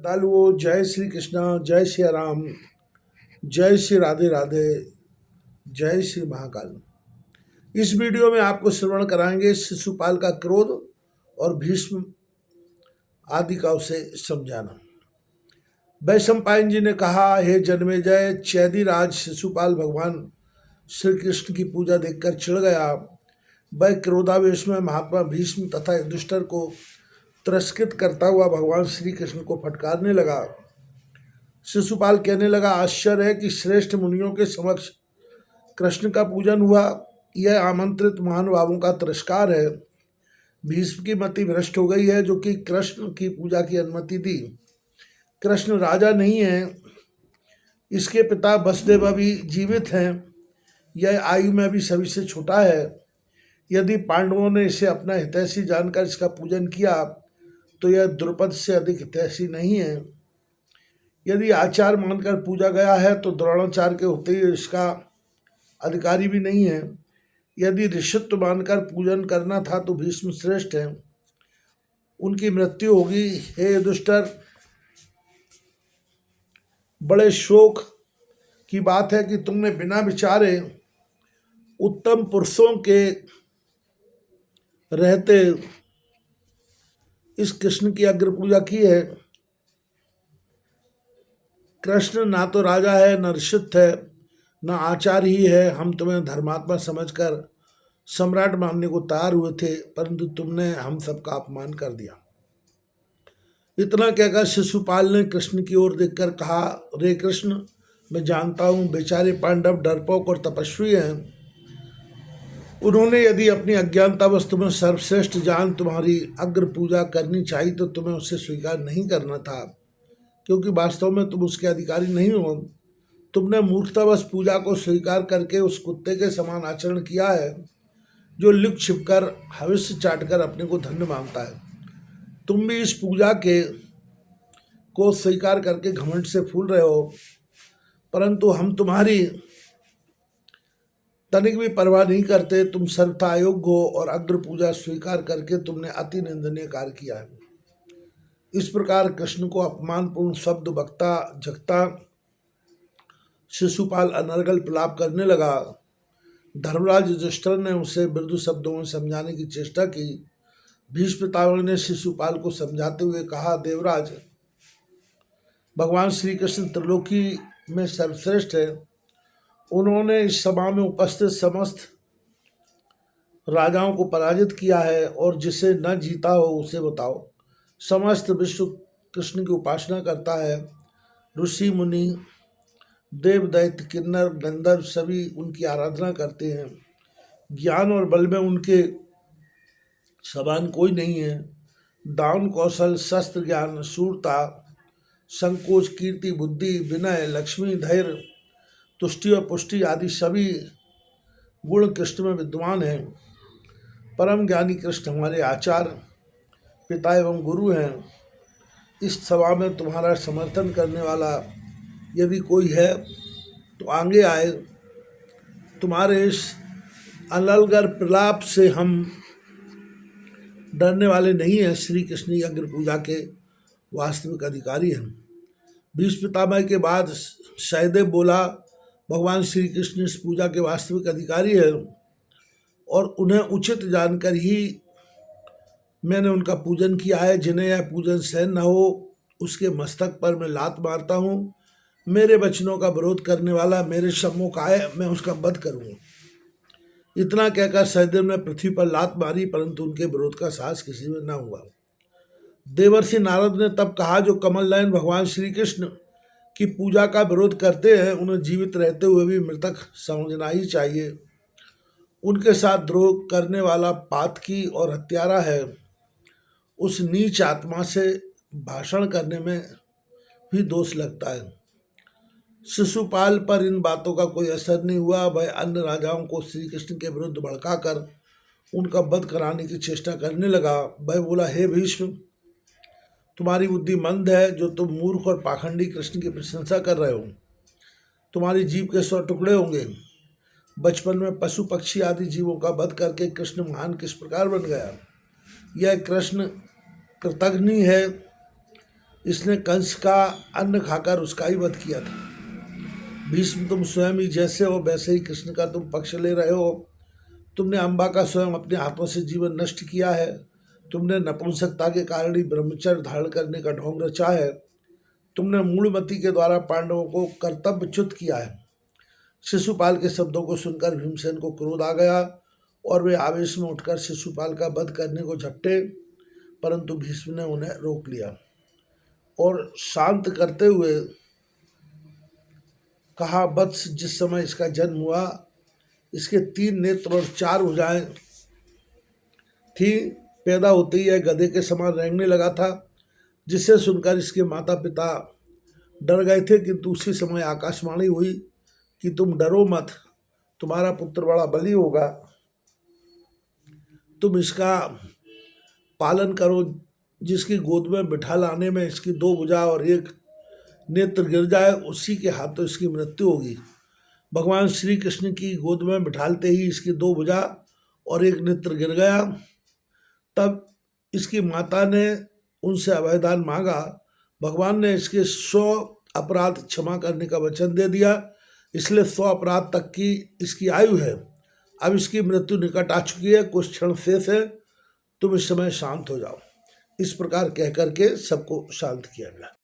श्रद्धालुओं, जय श्री कृष्णा, जय श्री राम, जय श्री राधे राधे, जय श्री महाकाल। इस वीडियो में आपको श्रवण कराएंगे शिशुपाल का क्रोध और भीष्म आदि का उसे समझाना। वैशंपायन जी ने कहा, हे जन्मेजय, चैदी राज शिशुपाल भगवान श्री कृष्ण की पूजा देखकर चिढ़ गया। वह क्रोधावेश में महात्मा भीष्म तथा युधिष्ठिर को तिरस्कृत करता हुआ भगवान श्री कृष्ण को फटकारने लगा। शिशुपाल कहने लगा, आश्चर्य है कि श्रेष्ठ मुनियों के समक्ष कृष्ण का पूजन हुआ। यह आमंत्रित महानुभावों का तिरस्कार है। भीष्म की मति भ्रष्ट हो गई है, जो कि कृष्ण की पूजा की अनुमति दी। कृष्ण राजा नहीं है, इसके पिता वसुदेव अभी जीवित हैं। यह आयु में भी सभी से छोटा है। यदि पांडवों ने इसे अपना हितैषी जानकर इसका पूजन किया तो यह द्रुपद से अधिक हितैषी नहीं है। यदि आचार मानकर पूजा गया है तो द्रोणाचार्य के होते ही इसका अधिकारी भी नहीं है। यदि ऋषित्व मानकर पूजन करना था तो भीष्म श्रेष्ठ है, उनकी मृत्यु होगी। हे युधिष्ठिर, बड़े शोक की बात है कि तुमने बिना विचारे उत्तम पुरुषों के रहते इस कृष्ण की अग्र पूजा की है। कृष्ण ना तो राजा है, न ऋषित्व है, न आचार ही है। हम तुम्हें धर्मात्मा समझकर सम्राट मानने को तैयार हुए थे, परंतु तुमने हम सबका अपमान कर दिया। इतना कहकर शिशुपाल ने कृष्ण की ओर देखकर कहा, रे कृष्ण, मैं जानता हूँ बेचारे पांडव डरपोक और तपस्वी हैं। उन्होंने यदि अपनी अज्ञानतावश तुम्हें सर्वश्रेष्ठ जान तुम्हारी अग्र पूजा करनी चाहिए तो तुम्हें उसे स्वीकार नहीं करना था, क्योंकि वास्तव में तुम उसके अधिकारी नहीं हो। तुमने मूर्खतावश पूजा को स्वीकार करके उस कुत्ते के समान आचरण किया है जो लुक छिपकर हविष्य चाटकर अपने को धन्य मानता है। तुम भी इस पूजा के को स्वीकार करके घमंड से फूल रहे हो, परंतु हम तुम्हारी तनिक भी परवाह नहीं करते। तुम सर्वथा अयोग्य हो और अग्र पूजा स्वीकार करके तुमने अति निंदनीय कार्य किया है। इस प्रकार कृष्ण को अपमानपूर्ण शब्द बकता जगता शिशुपाल अनर्गल प्रलाप करने लगा। धर्मराज युधिष्ठिर ने उसे मृदु शब्दों में समझाने की चेष्टा की। भीष्म पितामह ने शिशुपाल को समझाते हुए कहा, देवराज, भगवान श्री कृष्ण त्रिलोकी में सर्वश्रेष्ठ है। उन्होंने इस सभा में उपस्थित समस्त राजाओं को पराजित किया है, और जिसे न जीता हो उसे बताओ। समस्त विश्व कृष्ण की उपासना करता है। ऋषि मुनि, देव दैत्य, किन्नर, गंधर्व सभी उनकी आराधना करते हैं। ज्ञान और बल में उनके समान कोई नहीं है। दान कौशल, शस्त्र ज्ञान, शूरता, संकोच, कीर्ति, बुद्धि, विनय, लक्ष्मी, धैर्य, तुष्टि और पुष्टि आदि सभी गुण कृष्ण में विद्वान हैं। परम ज्ञानी कृष्ण हमारे आचार्य, पिता एवं गुरु हैं। इस सभा में तुम्हारा समर्थन करने वाला यदि कोई है तो आगे आए। तुम्हारे इस अनलगर प्रलाप से हम डरने वाले नहीं हैं। श्री कृष्ण ही अग्र पूजा के वास्तविक अधिकारी हैं। भीष्म पितामह के बाद सहदेव बोला, भगवान श्री कृष्ण इस पूजा के वास्तविक अधिकारी हैं और उन्हें उचित जानकर ही मैंने उनका पूजन किया है। जिन्हें यह पूजन सहन न हो उसके मस्तक पर मैं लात मारता हूँ। मेरे वचनों का विरोध करने वाला मेरे सम्मुख आए, मैं उसका वध करूँगा। इतना कहकर सहदेव ने पृथ्वी पर लात मारी, परंतु उनके विरोध का साहस किसी में न हुआ। देवर्षि नारद ने तब कहा, जो कमल नयन भगवान श्री कृष्ण की पूजा का विरोध करते हैं उन्हें जीवित रहते हुए भी मृतक समझना ही चाहिए। उनके साथ द्रोह करने वाला पातकी और हत्यारा है। उस नीच आत्मा से भाषण करने में भी दोष लगता है। शिशुपाल पर इन बातों का कोई असर नहीं हुआ। वह अन्य राजाओं को श्री कृष्ण के विरुद्ध भड़काकर उनका वध कराने की चेष्टा करने लगा। वह बोला, हे भीष्म, तुम्हारी बुद्धि मंद है, जो तुम मूर्ख और पाखंडी कृष्ण की प्रशंसा कर रहे हो। तुम्हारी जीभ के 100 टुकड़े होंगे। बचपन में पशु पक्षी आदि जीवों का वध करके कृष्ण महान किस प्रकार बन गया। यह कृष्ण कृतघ्नि है। इसने कंस का अन्न खाकर उसका ही वध किया था। भीष्म, तुम स्वयं ही जैसे हो वैसे ही कृष्ण का तुम पक्ष ले रहे हो। तुमने अम्बा का स्वयं अपने हाथों से जीवन नष्ट किया है। तुमने नपुंसकता के कारण ही ब्रह्मचर्य धारण करने का ढोंग रचा है। तुमने मूलमती के द्वारा पांडवों को कर्तव्यच्युत किया है। शिशुपाल के शब्दों को सुनकर भीमसेन को क्रोध आ गया और वे आवेश में उठकर शिशुपाल का वध करने को झपटे, परंतु भीष्म ने उन्हें रोक लिया और शांत करते हुए कहा, वत्स, जिस समय इसका जन्म हुआ इसके 3 नेत्र और 4 भुजाएं थी। पैदा होते ही यह गधे के समान रेंगने लगा था, जिसे सुनकर इसके माता पिता डर गए थे। किंतु उसी समय आकाशवाणी हुई कि तुम डरो मत, तुम्हारा पुत्र बड़ा बली होगा, तुम इसका पालन करो। जिसकी गोद में बिठा लाने में इसकी 2 भुजा और 1 नेत्र गिर जाए, उसी के हाथों इसकी मृत्यु होगी। भगवान श्री कृष्ण की गोद में बिठालते ही इसकी 2 भुजा और 1 नेत्र गिर गया। तब इसकी माता ने उनसे अभयदान मांगा। भगवान ने इसके 100 अपराध क्षमा करने का वचन दे दिया, इसलिए 100 अपराध तक की इसकी आयु है। अब इसकी मृत्यु निकट आ चुकी है, कुछ क्षण शेष है, तुम इस समय शांत हो जाओ। इस प्रकार कह करके सबको शांत किया गया।